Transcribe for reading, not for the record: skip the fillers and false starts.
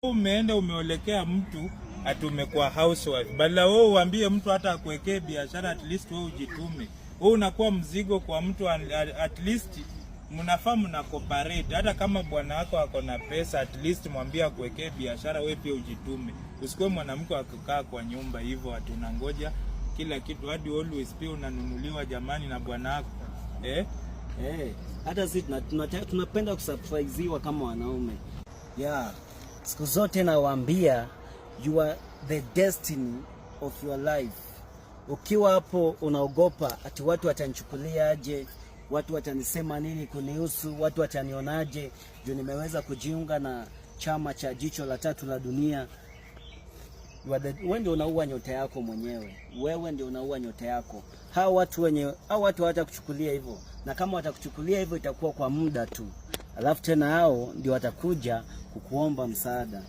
Umeenda umeolekea mtu atumekuwa housewife. Badala wewe uambie mtu hata akuwekee biashara, at least wewe ujitume. Wewe unakuwa mzigo kwa mtu, at least mnafaa mna cooperate. Hata kama bwana wako ako na pesa, at least mwambie akuwekee biashara, wewe pia ujitume. Usikuwe mwanamke akukaa kwa nyumba hivyo atunangoja kila kitu hadi always pia unanunuliwa jamani na bwana wako. Hata sisi tunapenda kusurpriseiwa kama wanaume. Siku zote nawaambia you are the destiny of your life. Ukiwa hapo unaogopa ati watu watanichukulia aje, watu watanisema nini kunihusu, watu watanionaje juu nimeweza kujiunga na chama cha Jicho la Tatu la Dunia. Wewe ndio unaua nyota yako mwenyewe. Wewe ndio unaua nyota yako. Hao watu hawatakuchukulia hivyo. Na kama watakuchukulia hivyo itakuwa kwa muda tu. Alafu tena hao ndio watakuja kukuomba msaada.